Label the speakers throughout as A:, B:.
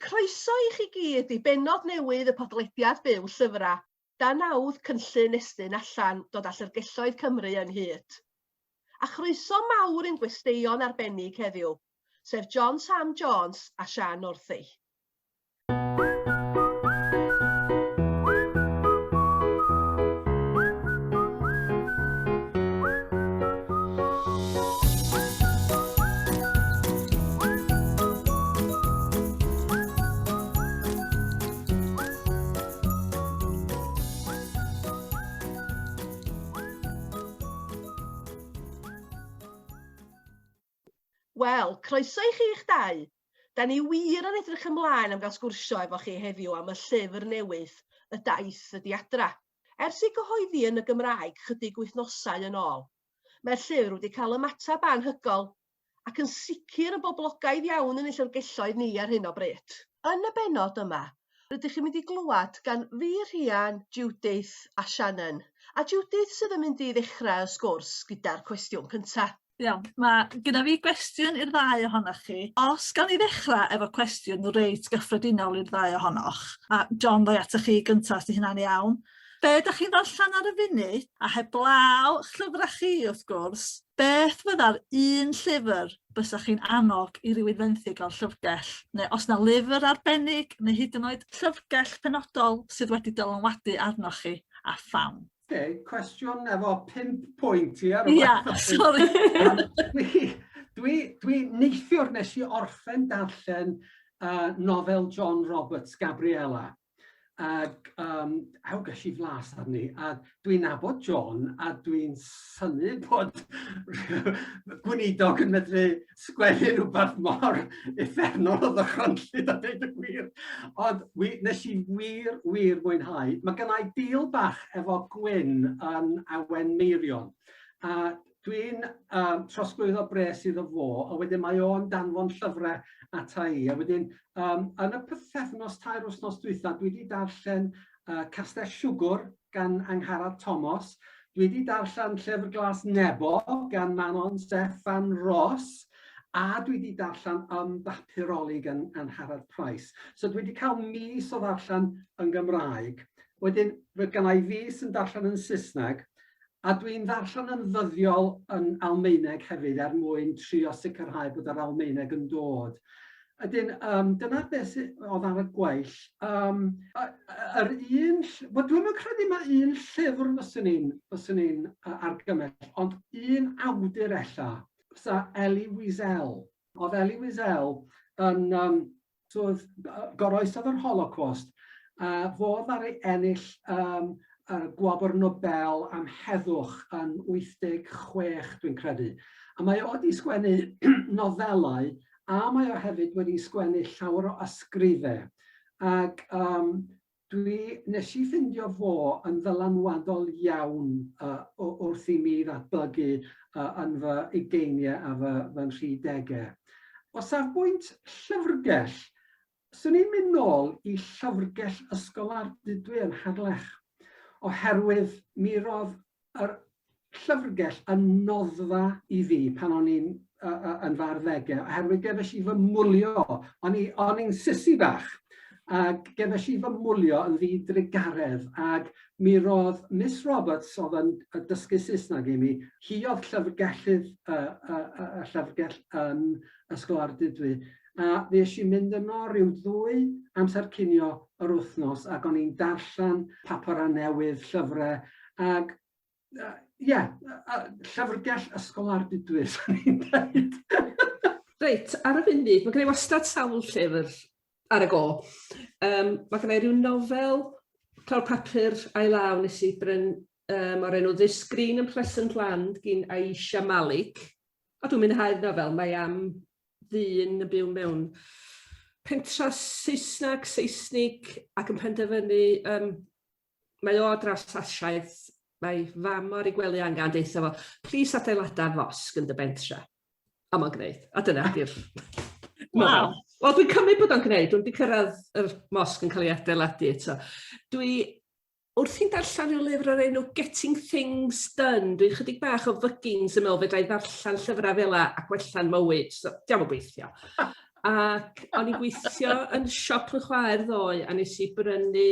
A: Croeso i chi gyd i benod newydd y podlediad byw llyfrau, dan nawdd cynllun estyn allan dod â Llyfrgelloedd Cymru ynghyd. A chroeso mawr ein gwesteion arbennig heddiw, sef John Sam Jones a Sian Wrthi. Wel, croeso i chi'ch dau. Da ni wir yn edrych ymlaen am gael sgwrsio efo chi heddiw am y llyfr newydd, Y Daith Ydi Adra. Ers ei gyhoeddi yn y Gymraeg chydig wythnosau yn ôl, mae'r llyfr wedi cael ymateb anhygoel ac yn sicr yn boblogaidd iawn yn ei llyfrgelloedd ni ar hyn o bryd. Yn y benod yma, rydych chi'n mynd i glywed gan fi rhian, Judith a Shannon. A Judith sydd yn mynd i ddechrau y sgwrs gyda'r cwestiwn cyntaf.
B: Iawn, mae gyda fi gwestiwn i'r ddau ohonoch chi. Os gawn ni ddechrau efo cwestiwn reit gyffredinol i'r ddau ohonoch, a John ddoi atoch chi gyntaf os di hynna'n iawn, be ydych chi'n ddarllen ar y funud, a heblaw llyfrau chi wrth gwrs, beth fydda'r un llyfr bysach chi'n annog i rywun fenthyg o'r llyfrgell, neu os na lyfr arbennig, neu hyd yn oed llyfrgell penodol sydd wedi dylanwadu arnoch chi a pham.
C: Cwestiwn efo 5 pwynt i ar
B: Ia, sori.
C: Dwi neithiwr nes i orffen darllen nofel John Roberts, Gabriella. Ag awgys i flas arni, a dwi'n nabod John, a dwi'n synnu bod gweinidog yn medru sgwennu rhywbeth mor effernol o ddychrynllyd a dweud y gwir. Ond nes i wir mwynhau. Mae gennau deal bach efo Gwyn yn Awen Meirion. A dwi'n trosglwyddo bres iddo fo, a wedyn mae o'n danfon llyfrau ata i. A wedyn, yn y pythefnos tair wythnos dwytha, dwi wedi darllen Castell Siwgr gan Angharad Thomas. Dwi wedi darllen Llyfr Glas Nebo gan Manon Steffan Ross. A dwi wedi darllen Bapuroli gan Angharad Price. So dwi wedi cael mis o ddarllen yn Gymraeg. Wedyn, fe gennai fis yn darllen yn Saesneg. A dwi'n ddarllen yn ddyddiol yn Almaeneg hefyd mwyn trio sicrhau bod yr Almaeneg yn dod. Ydyn, dyna beth oedd ar y gweill. Dwi'n credu mae un llyfr fyswn i'n argymell, ond un awdur ella, fysa Elie Wiesel. Oedd Elie Wiesel yn goroesodd yr Holocaust. Fodd ar ei ennill Gwobr Nobel am heddwch yn 86, dwi'n credu. A mae o wedi sgwennu nofelau, a mae o hefyd wedi sgwennu llawer o ysgrifau. Ac nes i ffindio fo yn ddylanwadol iawn wrth i mi ddatblygu yn fy ugeiniau a fy 30au. O safbwynt llyfrgell, swn i'n mynd nôl i llyfrgell Ysgol Ardudwy yn Harlech. Oherwydd mi roedd yr llyfrgell yn noddfa i fi pan o'n i'n yn fy arddegau, oherwydd gefais i fy mwlio, o'n i'n sisi bach, ac gefais i fy mwlio yn ddidrigaredd, ac mi roedd Miss Roberts oedd yn dysgu Saesneg i mi, hi oedd llyfrgell yn Ysgol Ardudwy, a nes i mynd yno rhyw 2 amser cinio yr wythnos ac o'n i'n darllen papura newydd, llyfrau, ac llyfrgell Ysgol Ardudwy, swn i'n dweud.
D: Reit, ar y funud, mae gen i wastad sawl llyfr ar y go. Mae gen i ryw nofel, clawr papur a'i law nes i bryn o'r enw This Green and Pleasant Land gyn Aisha Malik. A dwi'n mwynhau'r nofel, mae am ddyn yn byw mewn pentra Saesnig ac yn penderfynu, mae o dros Asiaeth, mae fam o'r ei gwely angen deitha fo, plis adeilada fosg yn dy bentra. A mae'n gwneud, a dyna di'r nofel. Wel, dwi'n cymryd bod o'n gwneud, dwi'n di cyrraedd yr mosg yn cael ei adeiladu eto. Wrth i'n darllen rhyw lyfr o'r enw Getting Things Done, dwi'n chydig bach o fygins yn meddwl fedra i ddarllen llyfrau fel a gwella'n mywyd, so diolch yn gweithio. Ac o'n i'n gweithio yn siop yn chwaer ddoe, a nes i brynu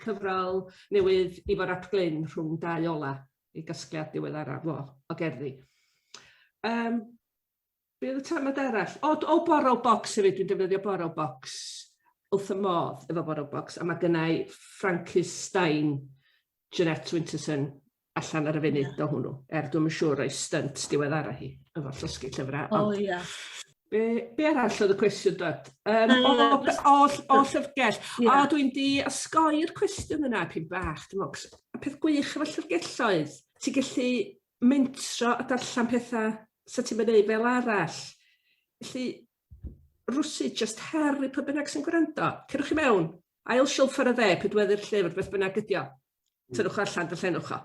D: cyfrol newydd i fod at Glyn rhwng 2 ola i gasgliad diweddaraf o gerddi. Be oedd y tamad arall? O Borrow Box hefyd, dwi'n defnyddio Borrow Box wrth y modd efo Borrow Box, a mae gennau Frankenstein Jeanette Winterson allan ar y funud o hwnnw, dwi'n yn siŵr o'i stunt diweddara hi, efo llosgi llyfrau.
B: Ie.
D: Be arall oedd y cwestiwn dod? O llyfrgell. O, dwi'n di osgoi'r cwestiwn yna, pyn bach. Y peth gwych efo llyfrgelloedd, ti'n gallu mentro a darllen pethau sa ti'n mynd fel arall. Felly, rwsyd just her i pwy bynnag sy'n gwrando. Cerwch chi mewn, ail silff ar y dde, pedweddi'r llyfr, beth bynnag ydi o. Tynwch allan, darllenwch o.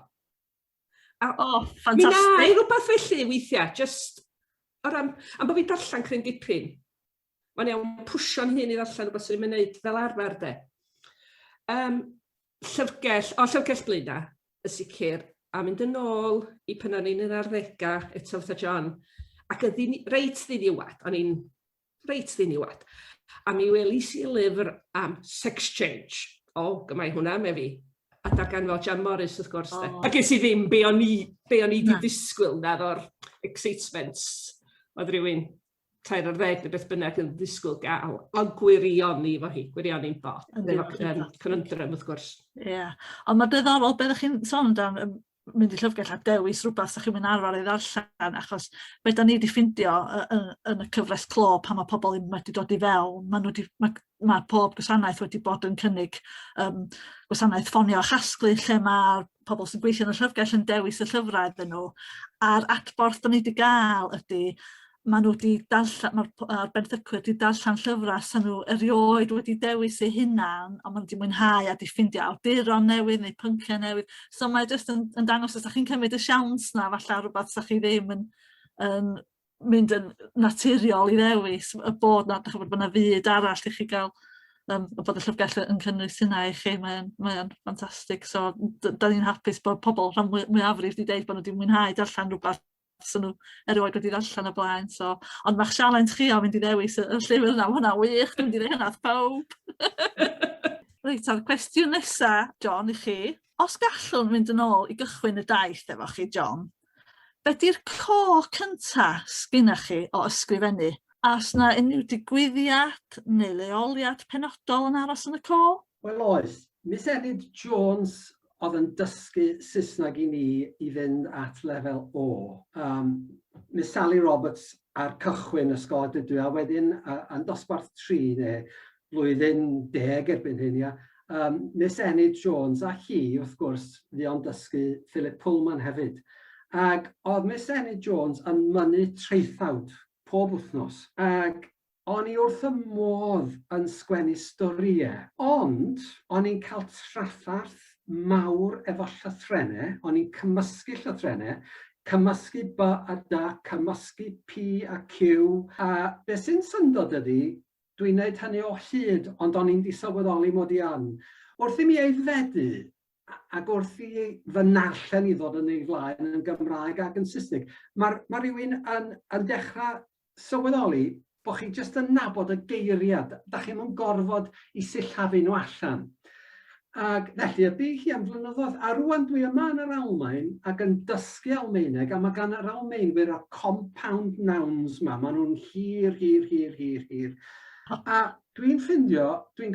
B: Ffantastig.
D: Mi na i rhywbeth felly weithiau, just am bod fi'n darllen cryn dipyn. Mae'n iawn pwsio'n hyn i darllen rhywbeth sy'n mynd wneud fel arfer de. Llyfrgell Blaena, y sicr, a mynd yn ôl i pan o'n i'n yr 60au, eto fatha John, ac ydi reit ddiniwad, o'n i'n reit ddiniwad. A mi welis i lyfr am sex change. Gymai hwnna me fi. A darganfod Jan Morris, wrth gwrs. A ges i ddim be o'n i di ddisgwyl nad o'r excitements. Oedd rhywun 40 neu beth bynnag yn ddisgwyl gael. Ond gwirioni fo hi, gwirioni'n bod. Conundrum, wrth gwrs.
B: Ie, ond mae diddorol beth ydych chi'n sôn amdan mynd i llyfrgell a dewis rhywbeth ydych chi'n mynd arfer i ddarllen, achos beth da ni wedi ffindio yn y cyfres clo pan mae pobl wedi dod i fewn, mae pob gwasanaeth wedi bod yn cynnig gwasanaeth ffonio a chasglu lle mae'r pobl sy'n gweithio yn y llyfrgell yn dewis y llyfrau iddyn nhw. A'r adborth da ni wedi gael ydy, maen nhw wedi darllen, mae'r benthycwyr wedi darllen llyfrau sy'n nhw erioed wedi dewis eu hunan, ond maen nhw wedi mwynhau a wedi ffindio awduron newydd neu pynciau newydd. So mae jyst yn dangos os ydych chi'n cymryd y siawns na, falle rhywbeth sy'ch chi ddim yn mynd yn naturiol i ddewis, y bod na, dych chi'n bod yna fyd arall i chi gael, bod y llyfrgell yn cynnwys hynna i chi, mae'n ffantastig. So, da ni'n hapus bod pobl rhan mwyafrif wedi dweud bod nhw wedi mwynhau darllen rhywbeth sy'n nhw erioed wedi darllen y blaen. Ond mae'ch sialens chi o mynd i ddewis y llyfr yna, hwnna wych, dwi'n mynd i ddweud hynna pawb. Reit, a'r cwestiwn nesaf, John, i chi. Os gallwn mynd yn ôl i gychwyn y daith efo chi, John, be di'r cyntaf sgynnych chi o ysgrifennu? A os yna unrhyw digwyddiad neu leoliad penodol yn aros yn y
C: Wel oes, Miss Enid Jones oedd yn dysgu Saesneg i ni i fynd at lefel O. Miss Sally Roberts ar cychwyn ysgol dydw, a wedyn yn dosbarth 3 neu blwyddyn 10 erbyn hyn, Miss Enid Jones a hi, wrth gwrs, fi o'n dysgu Philip Pullman hefyd. Ac oedd Miss Enid Jones yn mynnu traethawd pob wythnos. Ac o'n i wrth y modd yn sgwennu storiau, ond o'n i'n cael traffarth mawr efo llythrennau, o'n i'n cymysgu llythrennau, cymysgu B a D, cymysgu P a Q, a beth sy'n syndod ydy, dwi'n gwneud hynny o hyd, ond o'n i'n disylweddoli mod i yn. Wrth i mi aeddfedu, ac wrth i fy narllen i ddod yn ei flaen yn Gymraeg ac yn Saesneg, mae rhywun yn dechrau sylweddoli bod chi jyst yn nabod y geiriad, da chi'n mynd gorfod i sillafu nhw allan. Ac felly, y bydd hi am flynyddoedd, a rwan dwi yma yn yr Almaen ac yn dysgu Almaeneg, a mae gan yr Almaenwyr y compound nouns yma, maen nhw'n hir. A dwi'n ffindio, dwi'n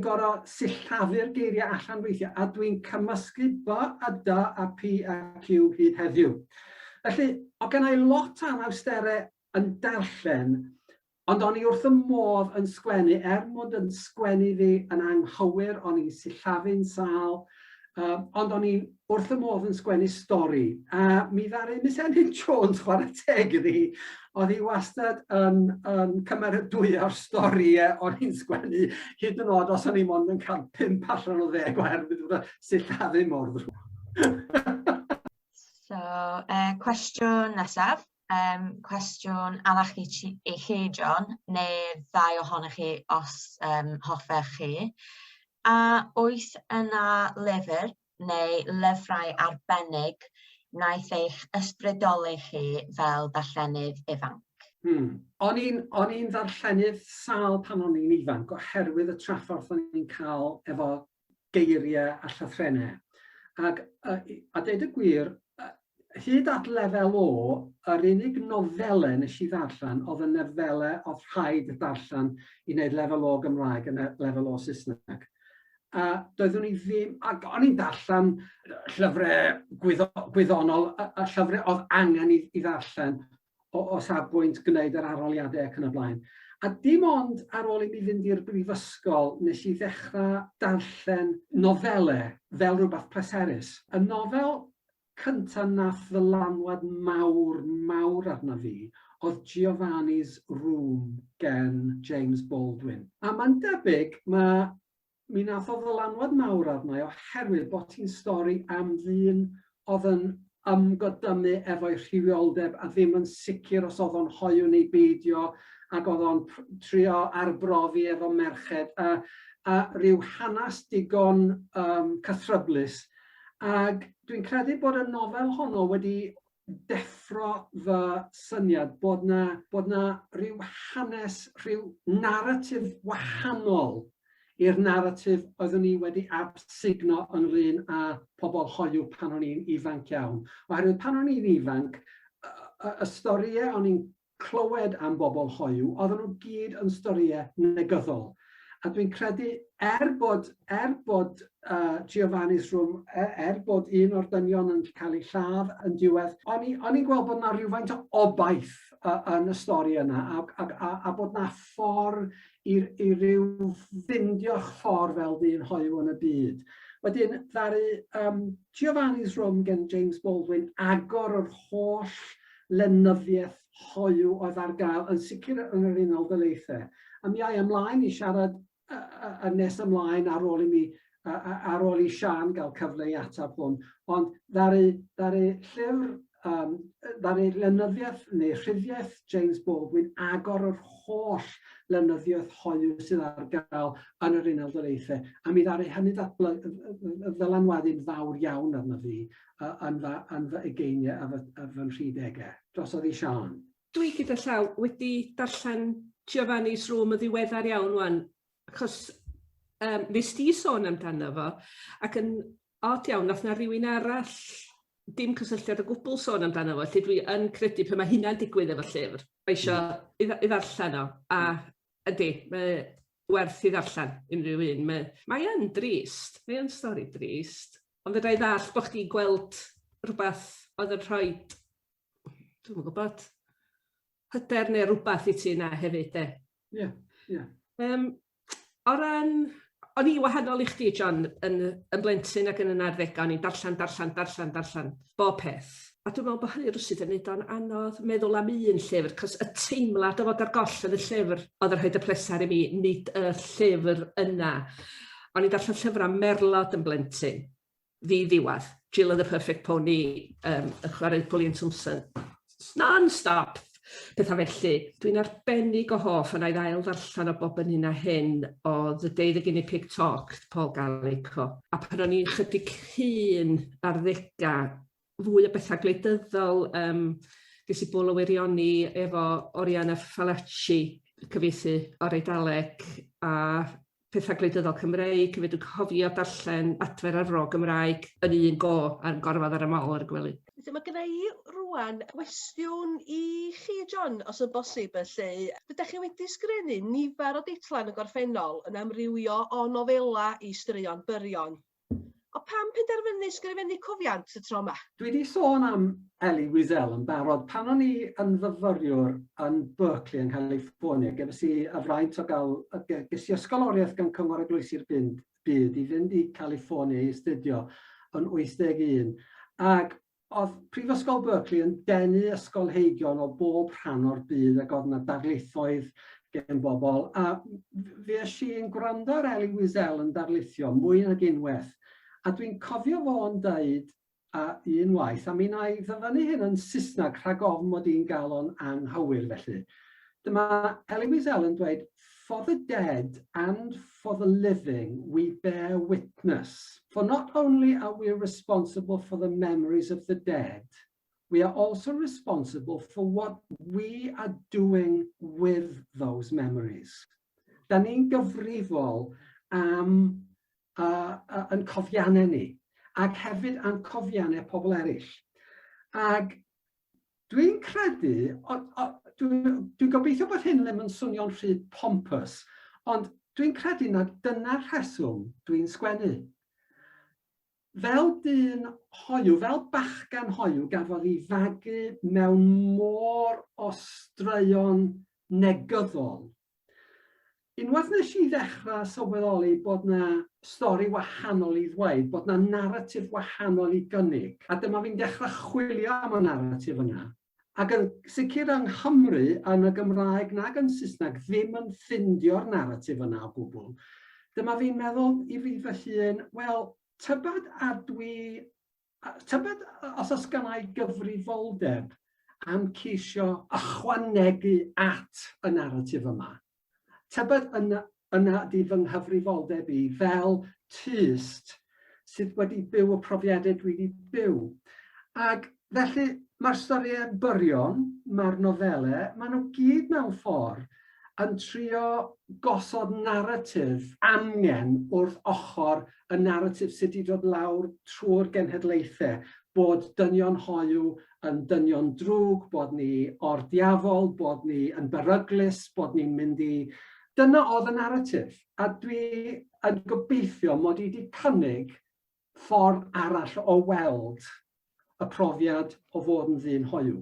C: gorfod sillafu'r geiriau allan weithiau, a dwi'n cymysgu B a D a P a Q hyd heddiw. Felly, o gennau lot o anawsterau yn darllen, ond o'n i wrth y modd yn sgwennu, mod yn sgwennu fi yn anghywir, o'n i'n sillafu'n sal, ond o'n i wrth y modd yn sgwennu stori. A mi ddaru Miss Enid Jones chwarae teg iddi, oedd hi wastad yn cymeradwyo'r storiau o'n i'n sgwennu, hyd yn oed os o'n i mond yn cael 5 allan o 10 oherwydd bod sillafu mor ddrwg.
E: So, cwestiwn nesaf. Cwestiwn arall i chi, John, neu 2 ohonych chi os hoffech chi. A oes yna lyfr neu lyfrau arbennig wnaeth eich ysbrydoli chi fel darllenydd ifanc?
C: O'n i'n ddarllenydd sal pan o'n i'n ifanc oherwydd y trafforth o'n i'n cael efo geiriau a llythrennau. A deud y gwir, hyd at lefel o, yr unig nofelau nes i ddarllen oedd y nofelau oedd rhaid darllen i wneud lefel o Gymraeg yn lefel o Saesneg. A doeddwn i ddim, ac o'n i'n darllen llyfrau gwyddonol, a llyfrau oedd angen i ddarllen o safbwynt gwneud yr arholiadau ac yn y blaen. A dim ond ar ôl i mi fynd i'r brifysgol nes i ddechrau darllen nofelau fel rhywbeth pleserus. Y nofel cyntaf nath ddylanwad mawr arna fi oedd Giovanni's Room gen James Baldwin. A mae'n debyg mi nath o ddylanwad mawr arna i oherwydd bod hi'n stori am ddyn oedd yn ymgodymu efo'i rhywioldeb a ddim yn sicr os oedd o'n hoiw neu beidio ac oedd o'n trio arbrofi efo merched a rhyw hanes digon cythryblus. Ac dwi'n credu bod y nofel honno wedi deffro fy syniad bod na rhyw hanes, rhyw naratif wahanol i'r naratif oeddwn ni wedi absugno ynglyn â pobl hoiw pan o'n i'n ifanc iawn. Oherwydd pan o'n i'n ifanc, y storiau o'n i'n clywed am bobl hoiw, oedden nhw gyd yn storiau negyddol. A dwi'n credu, bod Giovanni's Room, bod un o'r dynion yn cael ei lladd yn diwedd, o'n i'n gweld bod yna rhywfaint o obaith yn y stori yna, a bod yna ffordd i ryw fyndio'ch ffordd fel dyn hoiw yn y byd. Wedyn, ddaru Giovanni's Room gen James Baldwin agor yr holl lenyddiaeth hoiw oedd ar gael, yn sicr yn yr Unol Daleithiau. A mi ai ymlaen i siarad nes ymlaen ar ôl i Sian gael cyfle i atab hwn. Ond ddaru lenyddiaeth neu rhyddiaeth James Baldwin agor yr holl lenyddiaeth hoiw sydd ar gael yn yr Unol Daleithiau. A mi ddaru hynny ddylanwadu'n fawr iawn arno fi yn fy ugeiniau a fy 30au. Drosodd i Sian.
D: Dwi gyda llaw wedi darllen Giovanni's Room y ddiweddar iawn wan, achos nes di sôn amdano fo, ac yn od iawn, nath na rhywun arall dim cysylltiad o gwbl sôn amdano fo, lle dwi yn credu pe mae hynna'n digwydd efo llyfr. Mae eisiau i ddarllen o, a ydy, mae werth i ddarllen unrhyw un. Mae yn drist, mae yn stori drist, ond fydda i ddall bod chdi'n gweld rhywbeth oedd yn rhoi, dwi'n gwybod, hyder neu rhywbeth i ti yna hefyd,
C: Ie.
D: O ran, o'n i wahanol i chdi, John, yn blentyn ac yn yn arddegau, o'n i'n darllen bob peth. A dwi'n meddwl bod hynny rwsyd yn neud o'n anodd meddwl am un llyfr, cos y teimlad o fod ar goll yn y llyfr oedd yn rhaid y plesar i mi, nid y llyfr yna. O'n i'n darllen llyfr am Merlot yn blentyn, ddiwadd, Jill and the Perfect Pony, y chwarae Pauline Thompson, non-stop. Pethau felly, dwi'n arbennig o hoff yn ail ddarllen o bob yn hyn a hyn o The Day the Guinea Pig Talked, Paul Gallico. A pan o'n i'n chydig hyn ar ddegau, fwy o bethau gwleidyddol, ges i bwl o wirioni efo Oriana Fallaci, cyfieithu o'r Eidaleg, a pethau gwleidyddol Cymreig, fe dwi'n cofio darllen Adfer ar Fro Gymraeg yn un go a'n gorfod ar y mol ar y gwely.
A: Mae gen i rwan cwestiwn i chi, John, os yn bosib, felly. Ydych chi wedi sgrennu nifer o deitlau yn y gorffennol yn amrywio o nofela i straeon byrion. O pam penderfynu sgrifennu cofiant y tro yma?
C: Dwi wedi sôn am Elie Wiesel yn barod. Pan o'n i yn fyfyriwr yn Berkeley yn California, ges i y fraint o gael, ges i ysgoloriaeth gan Cyngor Eglwysu'r Byd i fynd i California i astudio yn 81. Ac oedd Prifysgol Berkeley yn denu ysgolheigion o bob rhan o'r byd ac oedd yna darlithoedd gen bobl. A fues i'n gwrando ar Elie Wiesel yn darlithio mwy nag unwaith. A dwi'n cofio fo'n dweud unwaith, a mi na i ddyfynu hyn yn Saesneg rhag ofn mod i'n gael o'n anghywir felly. Dyma Elie Wiesel yn dweud, for the dead and for the living we bear witness. For not only are we responsible for the memories of the dead, we are also responsible for what we are doing with those memories. Da ni'n gyfrifol am yn cofiannau ni, ac hefyd yn cofiannau pobl eraill. Ac dwi'n credu, dwi'n gobeithio bod hyn ddim yn swnio'n rhy pompous, ond dwi'n credu na dyna'r rheswm dwi'n sgwennu. Fel dyn hoyw, fel bachgan hoyw, gafodd ei fagu mewn môr o straeon negyddol. Unwaith nes I ddechrau sylweddoli bod na stori wahanol I ddweud, bod na naratif wahanol I gynnig, a dyma fi'n dechrau chwilio am y naratif yna. Ac yn sicr yng Nghymru, yn y Gymraeg nag yn Saesneg, ddim yn ffindio'r naratif yna o gwbl. Dyma fi'n meddwl I fi fy hun, wel, tybed os oes gynna I gyfrifoldeb am ceisio ychwanegu at y naratif yma. Tybed yna di fy nghyfrifoldeb I fel tyst sydd wedi byw y profiadau dwi wedi byw. Ac felly mae'r storiau byrion, mae'r nofelau, maen nhw gyd mewn ffordd yn trio gosod naratif angen wrth ochr y naratif sydd wedi dod lawr trwy'r genhedlaethau, bod dynion hoyw yn dynion drwg, bod ni o'r diafol, bod ni yn beryglus, bod ni'n mynd I... Dyna oedd y naratif, a dwi yn gobeithio mod I wedi cynnig ffordd arall o weld y profiad o fod yn ddyn hoyw.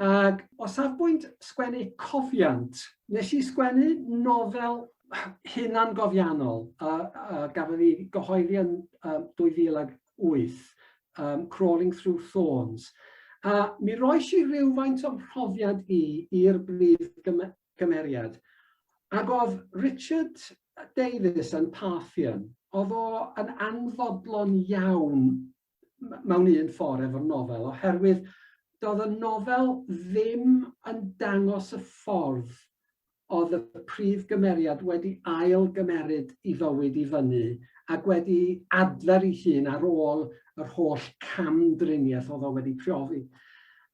C: Ac o safbwynt sgwennu cofiant, nes I sgwennu nofel hunangofiannol, gafodd ei gyhoeddi yn 2008, Crawling Through Thorns. A mi roes I rywfaint o profiad i'r brif gymeriad. Ac oedd Richard Davies yn Parthian, oedd o yn anfodlon iawn mewn un ffordd efo'r nofel, oherwydd doedd y nofel ddim yn dangos y ffordd oedd y prif gymeriad wedi ail gymeryd I fywyd I fyny ac wedi adfer ei hun ar ôl yr holl camdriniaeth oedd o wedi priofi.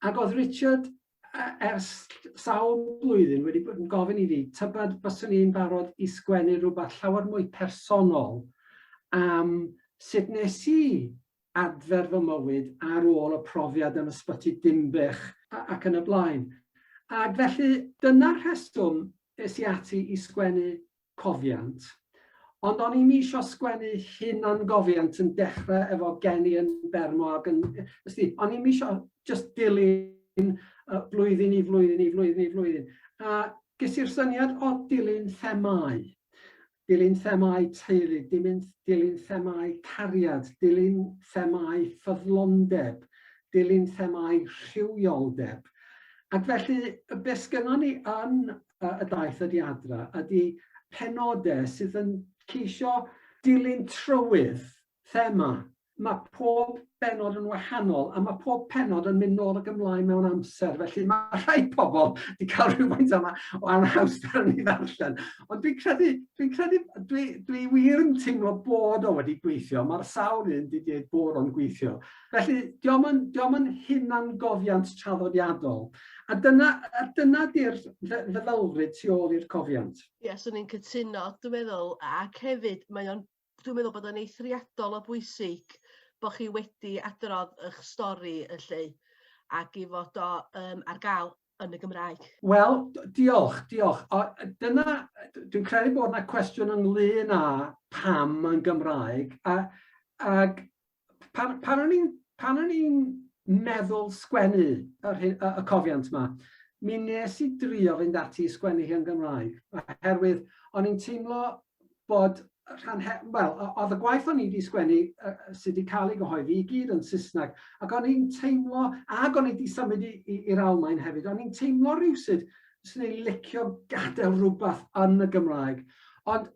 C: Ac oedd Richard ers sawl blwyddyn wedi bod yn gofyn I fi, tybed byswn i'n barod I sgwennu rhywbeth llawer mwy personol am sut nes I adfer fy mywyd ar ôl y profiad yn ysbyty Dimbych ac yn y blaen. Ac felly dyna'r rheswm es I ati I sgwennu cofiant. Ond o'n i'n isio sgwennu hunangofiant yn dechrau efo geni yn Bermo ac yn... O'n i'n isio just dilyn blwyddyn I flwyddyn I flwyddyn I flwyddyn. A ges i'r syniad o dilyn themau. Dilyn themau teulu, dilyn themau cariad, dilyn themau ffyddlondeb, dilyn themau rhywioldeb. Ac felly, beth sgynnon ni yn y daith ydi adra ydi penodau sydd yn ceisio dilyn trywydd thema. Mae pob benod yn wahanol, a mae pob penod yn mynd nôl ac ymlaen mewn amser. Felly mae rhai pobl wedi cael rhywfaint yma o anhawster yn ei ddarllen. Ond dwi wir yn teimlo bod o wedi gweithio. Mae'r sawl un wedi dweud bod o'n gweithio. Felly, diolch yn hunangofiant traddodiadol. A dyna di'r feddylfryd tu ôl i'r cofiant.
A: Ie, swn i'n cytuno, dwi'n meddwl, ac hefyd, dwi'n meddwl bod o'n eithriadol o bwysig bod chi wedi adrodd eich stori y lle ac I fod o ar gael yn y Gymraeg. Wel,
C: diolch. Dwi'n credu bod yna cwestiwn ynglyn â pam yn Gymraeg. Ac pan o'n i'n meddwl sgwennu y cofiant yma, mi nes I drio fynd ati I sgwennu hi yn Gymraeg. Oherwydd, o'n i'n teimlo bod oedd y gwaith o'n I wedi sgwennu sydd wedi cael ei gyhoeddi I gyd yn Saesneg, ac o'n i'n teimlo, ac o'n I wedi symud i'r Almaen hefyd, o'n i'n teimlo rhywsyd sy'n ei licio gadael rhywbeth yn y Gymraeg. Ond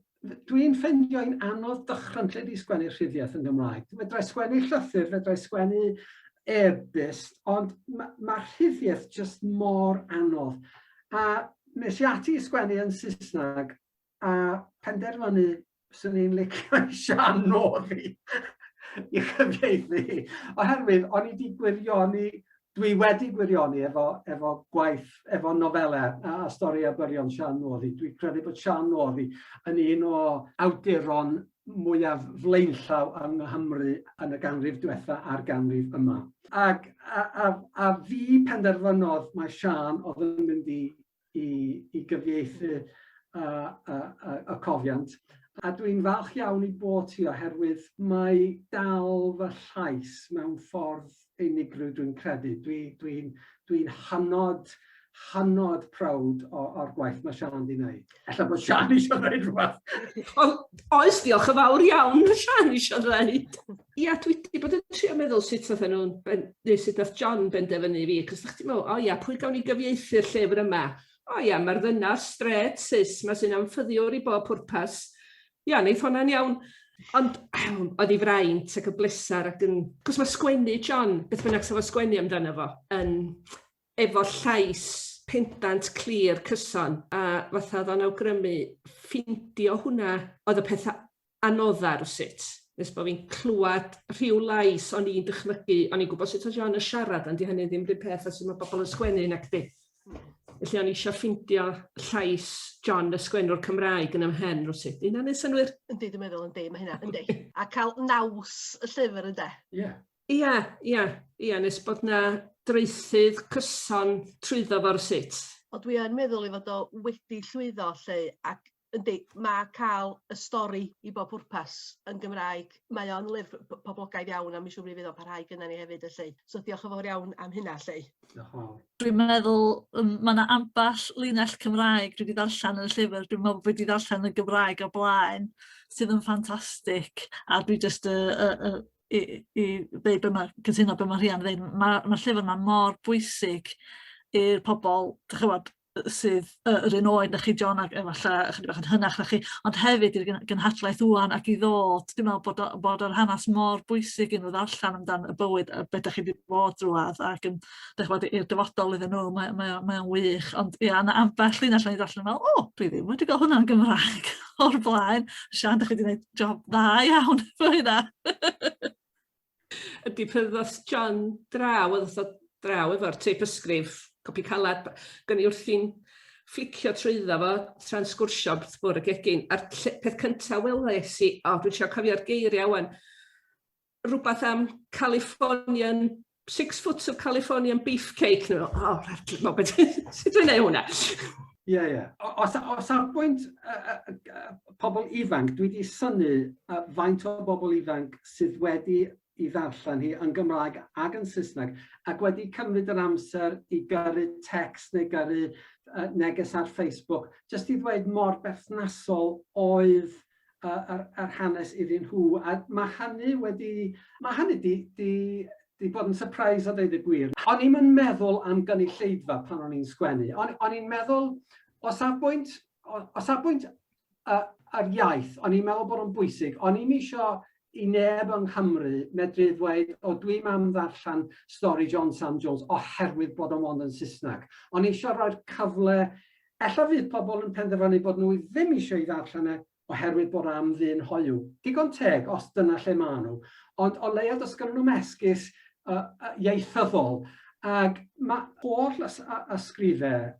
C: dwi'n ffeindio'n anodd dychrynllyd I sgwennu rhyddiaeth yn Gymraeg. Fedrai sgwennu llythyr, fedrai sgwennu e-byst, ond mae'r rhyddiaeth jyst mor anodd. A nes I ati I sgwennu yn Saesneg, a penderfynu sy'n ni'n licio eisiau anodd I chyfieithu. Oherwydd, o'n I wedi gwirioni Dwi wedi gwirioni efo gwaith, efo nofelau a storiau byrion Siân Northy. Dwi'n credu bod Siân Northy yn un o awduron mwyaf flaenllaw yng Nghymru yn y ganrif diwetha a'r ganrif yma. A fi penderfynodd mae Siân oedd yn mynd i gyfieithu y cofiant. A dwi'n falch iawn i bod hi oherwydd mae dal fy llais mewn ffordd unigryw dwi'n credu. Dwi'n hynod prawd o'r gwaith mae Siân wedi gwneud. Ella bod Siân eisiau gwneud rhywbeth.
D: Oes, diolch yn fawr iawn, Siân eisiau gwneud. Ia, dwi wedi bod yn trio meddwl sut oedd nhw'n, neu sut oedd John benderfynu fi, cos ydych chi'n meddwl, o ia, pwy gawn ni gyfieithu'r llyfr yma? O ia, mae'r ddynas stret cis, mae sy'n anffyddiwr i bob pwrpas. Ia, wneud hwnna'n iawn. Ond oedd hi fraint ac y blesar ac yn... Cos mae sgwennu John, beth bynnag sef o sgwennu amdano fo, efo llais pendant clir cyson, a fatha oedd o'n awgrymu ffindio hwnna, oedd y pethau anoddar o sut. Nes bod fi'n clywed rhyw lais o'n i'n dychmygu, o'n i'n gwybod sut o John yn siarad, ond di hynny ddim rhyw peth os mae bobl yn sgwennu nac di. Felly o'n i eisiau ffindio llais John y sgwennwr Cymraeg yn ymhen rwsyd. Yna neu synwyr?
A: Yndi, dwi'n meddwl, yndi, mae hynna, yndi. A cael naws y llyfr, yndi?
D: Ia, nes bod na dreithydd cyson trwyddo fo rwsyd.
A: O dwi yn meddwl i fod o wedi llwyddo lle, ac yndi, mae cael y stori i bob pwrpas yn Gymraeg, mae o'n lyfr poblogaidd iawn, a mi siŵr mi fydd o'n parhau gyda ni hefyd, lle. So diolch yn fawr iawn am hynna, lle.
B: Dwi'n meddwl, mae yna amball linell Cymraeg dwi wedi darllen yn y llyfr, dwi'n meddwl bod wedi darllen yn Gymraeg o blaen, sydd yn ffantastig, a dwi jyst i ddeud cytuno be mae Rhian ddeud, mae'r llyfr yma mor bwysig i'r pobl, dychymod, sydd yr un oed na chi, John, ac efallai chydig bach yn hynach na chi, ond hefyd i'r gynhadlaeth wwan ac i ddod. Dwi'n meddwl bod yr hanes mor bwysig i nhw ddarllen amdan y bywyd a beth ydych chi wedi bod drwad ac yn i'r dyfodol iddyn nhw, mae'n wych. Ond ia, yna ambell linell yn ei ddarllen fel, dwi ddim wedi gael hwnna'n Gymraeg o'r blaen. Sian, ydych chi wedi gwneud job dda iawn efo hynna.
D: Ydy pyddodd John draw efo'r teip ysgrif, copi calad, gan i wrthi'n flicio trwyddo fo, tra'n sgwrsio bwr y gegin, a'r peth cyntaf weles i, dwi'n siarad cofio'r geiriau wan, rhywbeth am Californian, 6 foot of Californian beefcake, sut dwi'n neud hwnna?
C: Ie. Os ar bwynt pobl ifanc, dwi wedi synnu faint o bobl ifanc sydd wedi i ddarllen hi yn Gymraeg ac yn Saesneg, ac wedi cymryd yr amser i gyrru text neu gyrru neges ar Facebook, jyst i ddweud mor berthnasol oedd yr hanes iddyn nhw. A mae hynny di bod yn surprise o ddeud y gwir. O'n i'm yn meddwl am gynulleidfa pan o'n i'n sgwennu. O'n i'n meddwl, os ar bwynt yr iaith, o'n i'n meddwl bod o'n bwysig. O'n i'm eisiau i neb yng Nghymru medru ddweud, dwi'n am ddarllen stori John Sam Jones oherwydd bod o'n mond yn Saesneg. O'n eisiau rhoi'r cyfle, ella fydd pobl yn penderfynu bod nhw ddim eisiau i ddarllen oherwydd bod am ddyn hoiw. Digon teg os dyna lle maen nhw. Ond o leia dos gyda nhw mesgus ieithyddol. Ac mae holl ysgrifau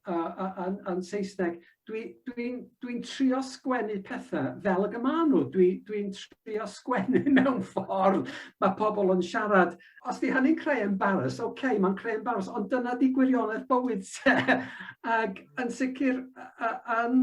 C: yn Saesneg, dwi'n trio sgwennu pethau fel y gymaen nhw. Dwi'n trio sgwennu mewn ffordd mae pobl yn siarad. Os di hynny'n creu embarrass, mae'n creu embarrass, ond dyna di gwirionedd bywyd te. Ac yn sicr, yn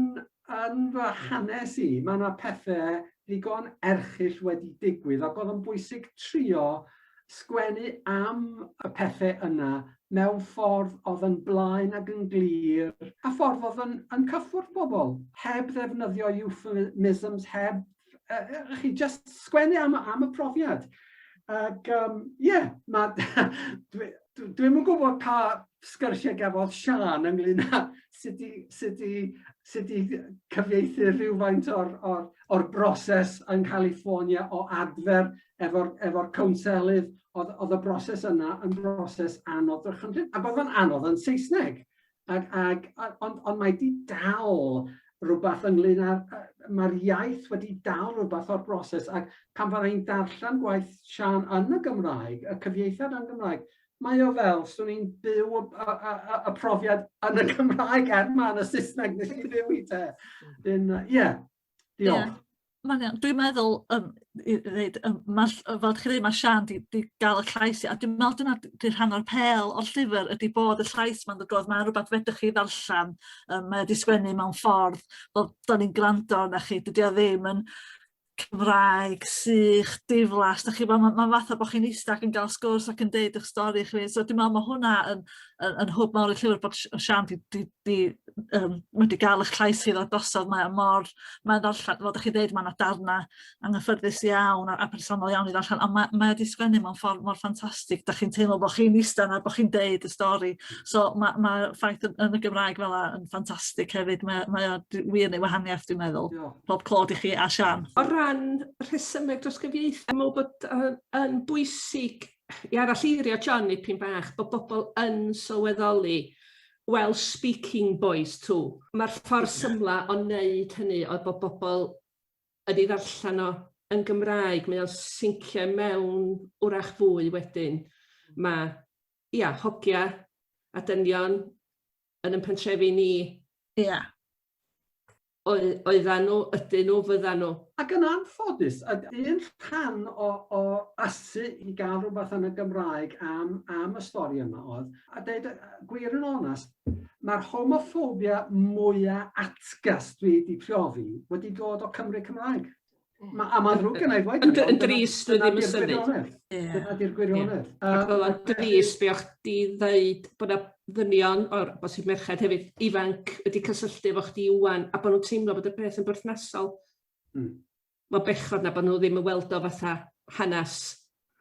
C: fy hanes i, mae yna pethau ddigon erchyll wedi digwydd, ac oedd yn bwysig trio sgwennu am y pethau yna mewn ffordd oedd yn blaen ac yn glir, a ffordd oedd yn cyffwrdd bobl, heb ddefnyddio euphemisms, heb chi just sgwennu am y profiad. Ac dwi'n yn gwybod pa sgyrsiau gafodd Siân ynglyn â sut i cyfieithu rhywfaint o'r broses yn California o adfer efo'r cwnselydd. Oedd y broses yna yn broses anodd drychyntyn, ac oedd yn anodd yn Saesneg. Ond mae di dal rhywbeth ynglyn â, mae'r iaith wedi dal rhywbeth o'r broses, ac pan fydda i'n darllen gwaith Siân yn y Gymraeg, y cyfieithiad yn Gymraeg, Mae o fel, swn i'n byw y profiad yn y Gymraeg yn y Saesneg nes i fyw i te. Diolch.
B: Dwi'n meddwl, fel chi dweud, mae Sian di gael y llais i, a dwi'n meddwl dyna di rhan o'r pel o'r llyfr ydy bod y llais ma'n dod, mae'n rhywbeth fedrwch chi ddarllen, mae wedi sgwennu mewn ffordd, fel da ni'n gwrando arna chi, dydy o ddim yn Cymraeg, sych, diflas, mae'n fath o bod chi'n eistedd ac yn cael sgwrs ac yn deud eich stori chi. So dwi'n meddwl mae hwnna yn hwb mawr i'r llyfr bod Sian wedi gael eich llais chi ddosod, mae'n darllen, fel chi dweud, mae'n darna anghyffyrddus iawn a personol iawn i ddarllen, a mae wedi sgwennu mewn ffordd mor ffantastig, da chi'n teimlo bod chi'n eistedd a bod chi'n deud y stori. So mae'r ffaith yn y Gymraeg fel yn ffantastig hefyd, mae wir neu wahaniaeth dwi'n meddwl, pob clod i chi a Sian.
D: O ran rhesymeg dros gyfieithu, dwi'n meddwl bod yn bwysig i arall eirio John nipyn bach, bod bobl yn sylweddoli Welsh-speaking boys too. Mae'r ffordd symla o wneud hynny oedd bod bobl ydi ddarllen o yn Gymraeg, mae o'n syncio mewn wrach fwy wedyn. Mae, hogia a dynion yn ein pentrefi ni. Oeddan nhw, ydyn nhw, fyddan nhw.
C: Ac yn anffodus, un rhan o asu i gael rhywbeth yn y Gymraeg am y stori yma oedd, a dweud gwir yn onest, mae'r homophobia mwyaf atgas dwi wedi priofi wedi dod o Cymru Cymraeg. A mae'n ddrwg yn ei fod.
D: Yn drist dwi ddim yn symud.
C: Dyna di'r gwirionedd.
D: Ac oedd yn drist be o'ch di ddeud bod y ddynion, o'r bosib merched hefyd, ifanc wedi cysylltu efo chdi wan, a bod nhw'n teimlo bod y beth yn berthnasol. Mae bechod na bod nhw ddim yn weld o fatha hanes.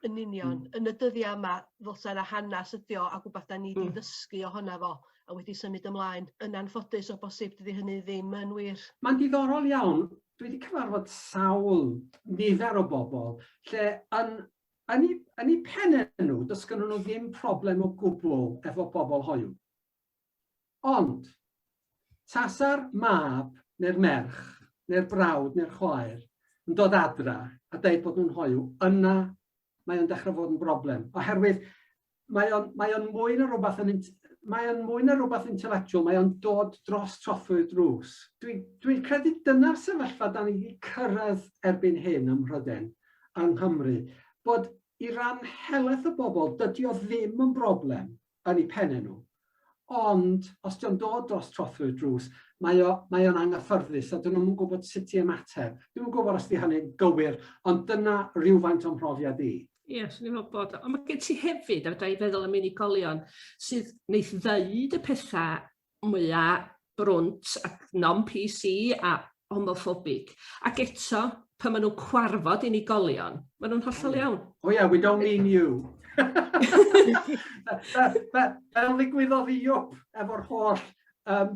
A: Yn union. Yn y dyddiau yma, ddylsa yna hanes ydi o, a gwybod da ni wedi ddysgu ohona fo, a wedi symud ymlaen. Yn anffodus o bosib dydy hynny ddim yn wir.
C: Mae'n diddorol iawn. Dwi wedi cyfarfod sawl nifer o bobl lle yn eu pennau nhw, does gynnyn nhw ddim problem o gwbl efo bobl hoiw. Ond, tasa'r mab neu'r merch, neu'r brawd neu'r chwaer yn dod adra a dweud bod nhw'n hoiw, yna mae o'n dechrau fod yn broblem. Oherwydd, mae o'n mwy na rhywbeth intellectual, mae o'n dod dros trothwy'r drws. Dwi'n credu dyna'r sefyllfa da ni wedi cyrraedd erbyn hyn ym Mhrydain, yng Nghymru, bod i ran helaeth y bobl, dydy o ddim yn broblem yn eu pennau nhw. Ond, os di'n dod dros trothwy'r drws, mae o'n anghyffyrddus a dyn nhw'n gwybod sut i ymateb. Dwi'n gwybod os di hynny'n gywir, ond dyna rhywfaint o'n profiad i.
D: Swn i'n meddwl bod. Ond mae gen ti hefyd, a fydda i feddwl am unigolion, sydd wneith ddeud y pethau mwyaf brwnt ac non-PC a homophobic. Ac eto, pan maen nhw'n cwarfod unigolion, maen nhw'n hollol iawn.
C: We don't mean you. Fel ddigwyddodd i Iwp efo'r holl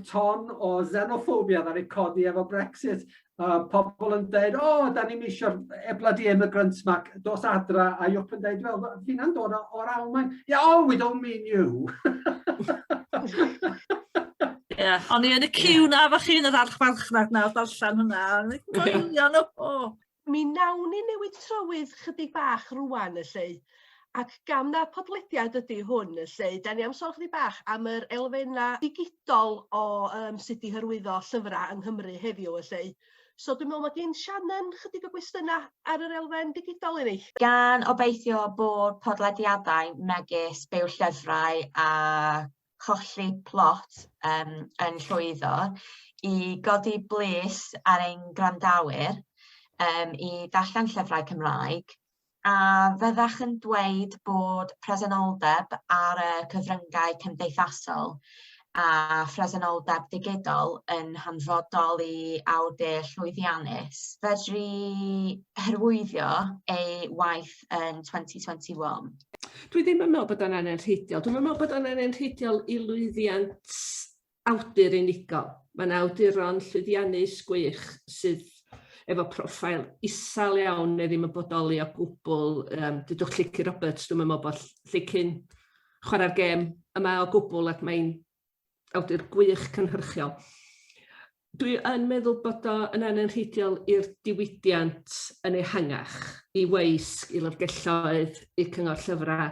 C: ton o xenophobia dda ni codi efo Brexit. Pobl yn dweud, da ni'n eisiau bloody immigrants ma, dos adra, a Iwp yn dweud, wel, fi'n dod o'r Almaen. We don't mean you.
B: O'n i yn y ciw na, fach chi'n yr archfarchnad na, darllen hwnna. Goelion o.
A: Mi nawn ni newid trywydd chydig bach rwan y lle. Ac gam na podlediad ydy hwn y lle, da ni am sôn chydig bach am yr elfennau digidol o sut i hyrwyddo llyfrau yng Nghymru heddiw y lle. So dwi'n meddwl mae gen Shannon chydig o gwestiynau ar yr elfen digidol i ni.
E: Gan obeithio bod podlediadau megis byw llyfrau a cholli plot yn llwyddo i godi blis ar ein gwrandawyr i ddarllen llyfrau Cymraeg. A fyddach yn dweud bod presenoldeb ar y cyfryngau cymdeithasol a presenoldeb digidol yn hanfodol i awdur llwyddiannus fedru hyrwyddio ei waith yn 2021.
D: Dwi ddim yn meddwl bod o'n anenrheidiol. Dwi'n meddwl bod o'n anenrheidiol i lwyddiant awdur unigol. Mae'n awduron llwyddiannus gwych sydd efo profil isal iawn neu ddim yn bodoli o gwbl. Dydwch Llici Roberts, dwi'n meddwl bod Llicyn chwarae'r gêm yma o gwbl ac mae'n awdur gwych cynhyrchiol. Dwi yn meddwl bod o yn anenrheidiol i'r diwydiant yn ehangach, i weisg, i lyfrgelloedd, i cyngor llyfrau,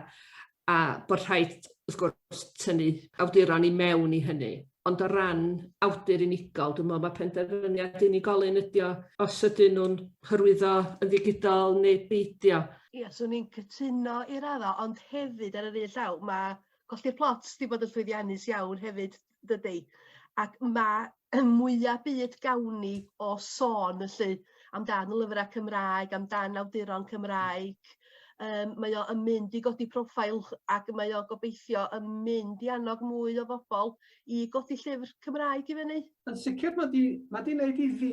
D: a bod rhaid, wrth gwrs, tynnu awduron i mewn i hynny. Ond o ran awdur unigol, dwi'n meddwl mae penderfyniad unigolyn ydi o, os ydyn nhw'n hyrwyddo yn ddigidol neu beidio.
A: Ie, so ni'n cytuno i raddo, ond hefyd ar yr un llaw, mae colli'r plot wedi bod yn llwyddiannus iawn hefyd, dydy. Ac mae mwyaf byd gawn ni o sôn ylly, amdan y lyfrau Cymraeg, amdan awduron Cymraeg. Mae o yn mynd i godi profil ac mae o gobeithio yn mynd i annog mwy o bobl i godi llyfr Cymraeg i fyny.
C: Yn sicr mae di wneud i fi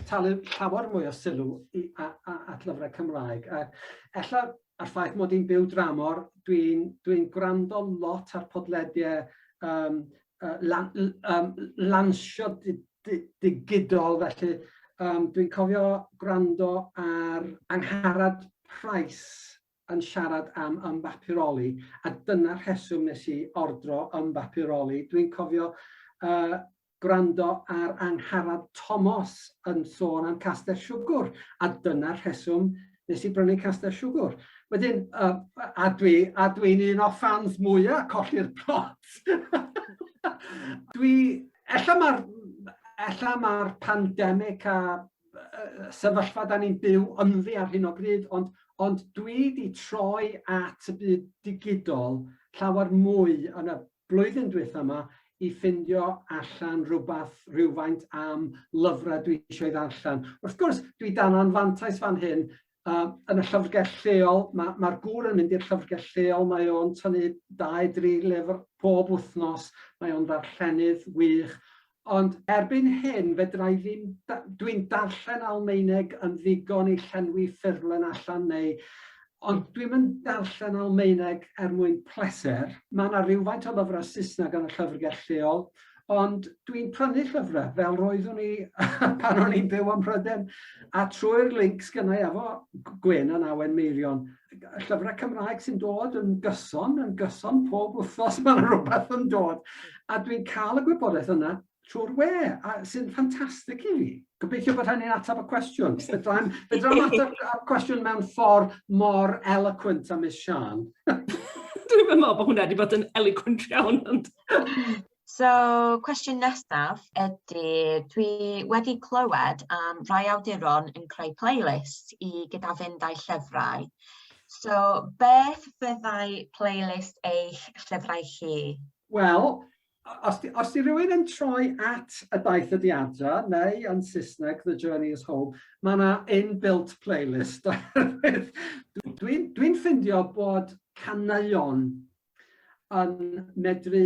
C: talu llawer mwy o sylw at lyfrau Cymraeg. Ella ar ffaith mod i'n byw dramor, dwi'n gwrando lot ar podlediau lansio digidol, felly dwi'n cofio gwrando ar Angharad Price yn siarad am ymbapiwroli, a dyna'r rheswm nes i ordro ymbapiwroli. Dwi'n cofio gwrando ar Angharad Thomas yn sôn am Castell Siwgr, a dyna'r rheswm nes i brynu Castell Siwgr. Wedyn, a dwi'n un o fans mwyaf colli'r plot. Ella mae'r pandemig a sefyllfa da ni'n byw ynddi ar hyn o bryd, ond dwi wedi troi at y byd digidol llawer mwy yn y blwyddyn diwethaf yma i ffindio allan rhywfaint am lyfrau dwi eisiau ddarllen. Wrth gwrs, dwi dan anfantais fan hyn yn y llyfrgell lleol. Mae'r gŵr yn mynd i'r llyfrgell lleol, mae o'n tynnu 2-3 lyfr pob wythnos, mae o'n ddarllenydd wych. Ond erbyn hyn, dwi'n darllen Almaeneg yn ddigon i llenwi ffurflen allan neu, ond dwi'n mynd darllen Almaeneg mwyn pleser. Mae yna rhywfaint o lyfrau Saesneg yn y llyfrgell lleol, ond dwi'n prynu llyfrau fel roeddwn ni pan o'n i'n byw ym Mhrydain, a trwy'r links gynnau efo Gwyn yn Awen Meirion. Llyfrau Cymraeg sy'n dod yn gyson pob wythnos mae'n rhywbeth yn dod, a dwi'n cael y gwybodaeth yna trwy'r we, sy'n ffantastig i fi. Gobeithio bod hynny'n ateb y cwestiwn. Fedrai'm ateb y cwestiwn mewn ffordd mor eloquent a Miss Sian.
D: Dwi'n meddwl bod hwnna wedi bod yn eloquent iawn.
E: So, cwestiwn nesaf ydy, dwi wedi clywed am rai awduron yn creu playlist i gyda fynd â'i llyfrau. So, beth fyddai playlist eich llyfrau chi?
C: Wel, os di rhywun yn troi at y daith ydi adra, neu yn Saesneg, The Journey is Home, mae yna inbuilt playlist. Dwi'n ffindio bod caneuon yn medru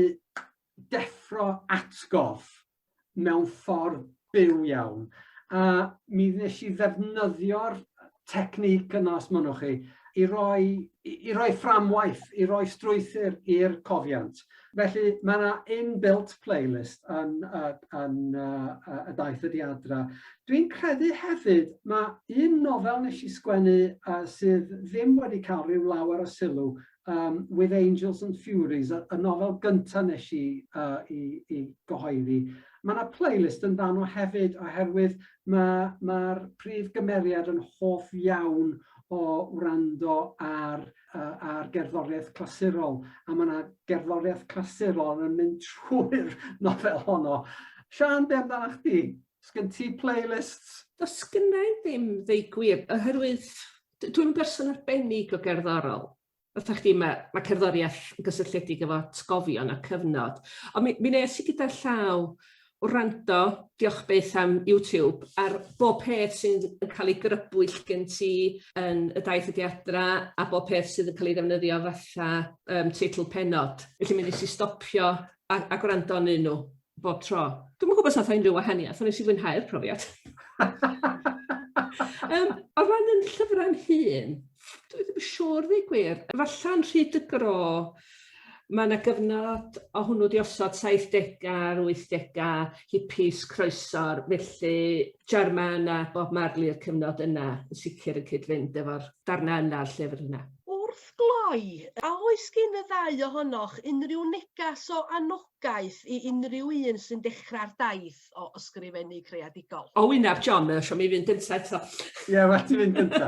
C: deffro atgoff mewn ffordd byw iawn. A mi nes i ddefnyddio'r technic yna, os mynnwch chi, i roi fframwaith, i roi strwythur i'r cofiant. Felly mae yna inbuilt playlist yn y daith ydi adra. Dwi'n credu hefyd, mae un nofel nes i sgwennu sydd ddim wedi cael rhyw lawer o sylw, With Angels and Furies, y nofel gyntaf nes i gyhoeddi. Mae yna playlist yn dan o hefyd, oherwydd mae'r prif gymeriad yn hoff iawn o wrando ar gerddoriaeth clasurol, a mae yna gerddoriaeth clasurol yn mynd trwy'r nofel honno. Sian, be amdano chdi? Sgen ti playlists?
D: Does gynnau ddim ddeu gwir, oherwydd dwi'n berson arbennig o gerddorol. Fatha chdi, mae cerddoriaeth yn gysylltiedig efo atgofion a cyfnod. Ond mi nes i gyda llaw wrando, diolch beth am YouTube, ar bob peth sy'n cael ei grybwyll gen ti yn y daith ydi adra, a bob peth sydd yn cael ei ddefnyddio fatha teitl penod. Felly mi nes i stopio a gwrando yn nhw bob tro. Dwi'n gwybod os nath unrhyw wahaniaeth, ond nes i fwynhau'r profiad. O ran yn llyfrau'n hun, dwi ddim yn siŵr ddeu gwir. Falla'n Rhyd y Gro, mae yna gyfnod o hwnnw di osod 70au, 80au, hippies croesor, felly German a Bob Marley y cyfnod yna, yn sicr yn cyd-fynd efo'r darnau yna'r llyfr yna.
A: Wrth gloi, a oes gen y ddau ohonoch unrhyw negas o anogaeth i unrhyw un sy'n dechrau'r daith o ysgrifennu creadigol?
D: O wynaf, John, mae eisiau mi fynd gynta eto.
C: Ie, well ti fynd gynta.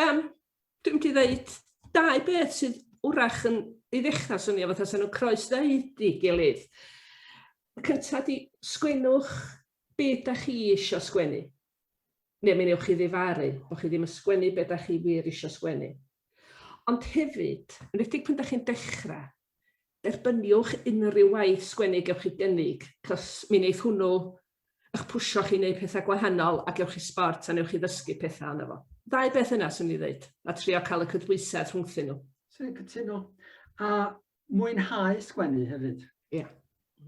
D: Dwi'n mynd i ddeud dau beth sydd wrach yn i ddechrau swnio fatha sy'n nhw'n croesddeud i gilydd. Y cyntaf di sgwennwch beth da chi eisiau sgwennu. Neu mi newch chi ddifaru, bod chi ddim yn sgwennu beth da chi wir eisiau sgwennu. Ond hefyd, yn edrych pan da chi'n dechrau, derbyniwch unrhyw waith sgwennu gewch chi gynnig, cos mi wneith hwnnw eich pwysio chi wneud pethau gwahanol a gewch chi sport a newch chi ddysgu pethau yna fo. Ddau beth yna, swn i ddeud, a trio cael y cydbwysedd rhwngthyn nhw.
C: Swn i'n cytuno. A mwynhau sgwennu hefyd.
D: Ie.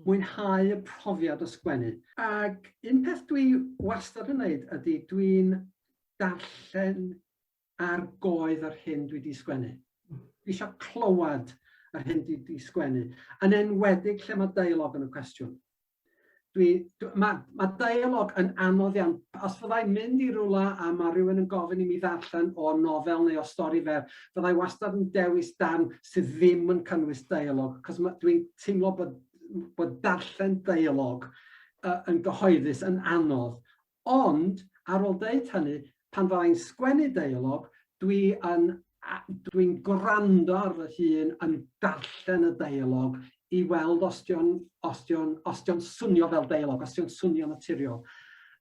C: Mwynhau y profiad o sgwennu. Ac un peth dwi wastad yn wneud ydy dwi'n darllen ar goedd ar hyn dwi wedi sgwennu. Dwi eisiau clywed ar hyn dwi wedi sgwennu. Yn enwedig lle mae dialog yn y cwestiwn. Mae dialog yn anodd iawn. Os fyddai'n mynd i rwla a mae rhywun yn gofyn i mi ddarllen o nofel neu o stori fer, fyddai wastad yn dewis darn sydd ddim yn cynnwys dialog. Cos dwi'n teimlo bod darllen dialog yn gyhoeddus yn anodd. Ond, ar ôl deud hynny, pan fyddai'n sgwennu dialog, dwi'n gwrando ar fy hun yn darllen y dialog i weld os di'n swnio fel dialog, os di'n swnio naturiol.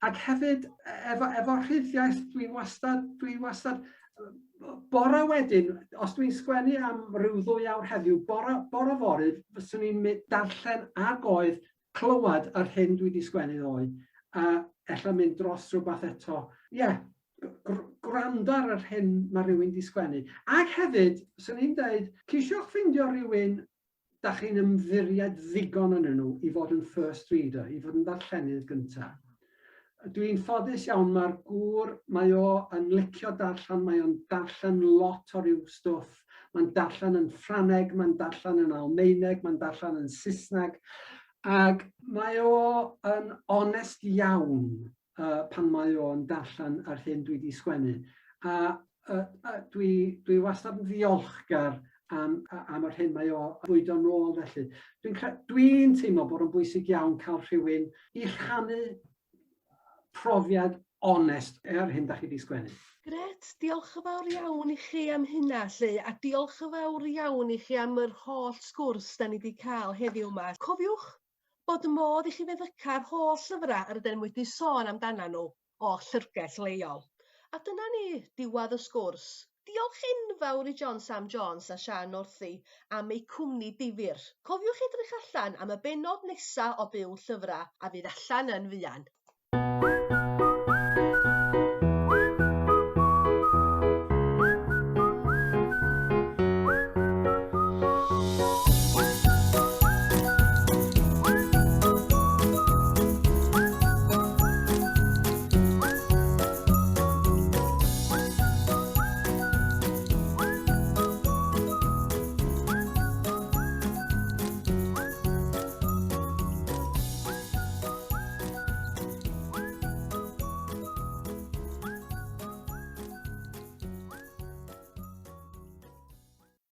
C: Ac hefyd, efo rhyddiaeth, dwi'n wastad, bore wedyn, os dwi'n sgwennu am ryw 2 awr heddiw, bore fory, fyswn i'n darllen ar goedd, clywed ar hyn dwi wedi sgwennu ddoe, a ella mynd dros rhywbeth eto. Ie, gwrando ar hyn mae rhywun wedi sgwennu. Ac hefyd, swn i'n dweud, ceisiwch ffindio rhywun da chi'n ymddiried ddigon yn nhw i fod yn first reader, i fod yn darllenydd gyntaf. Dwi'n ffodus iawn, mae'r gŵr, mae o yn licio darllen, mae o'n darllen lot o ryw stwff. Mae'n darllen yn Ffrangeg, mae'n darllen yn Almaeneg, mae'n darllen yn Saesneg. Ac mae o yn onest iawn pan mae o'n darllen ar hyn dwi wedi sgwennu. A dwi wastad yn ddiolchgar am yr hyn mae o fwydo nôl felly. Dwi'n teimlo bod yn bwysig iawn cael rhywun i rhannu profiad onest ar hyn da chi wedi sgwennu.
A: Gret, diolch yn fawr iawn i chi am hynna, lle, a diolch yn fawr iawn i chi am yr holl sgwrs da ni wedi cael heddiw yma. Cofiwch bod y modd i chi feddyca'r holl lyfrau ar ydyn wedi sôn amdano nhw o llyfrgell leol. A dyna ni, diwedd y sgwrs. Diolch enfawr i John Sam Jones a Sian Northy am eu cwmni difyr. Cofiwch edrych allan am y bennod nesaf o Byw Llyfrau a fydd allan yn fuan.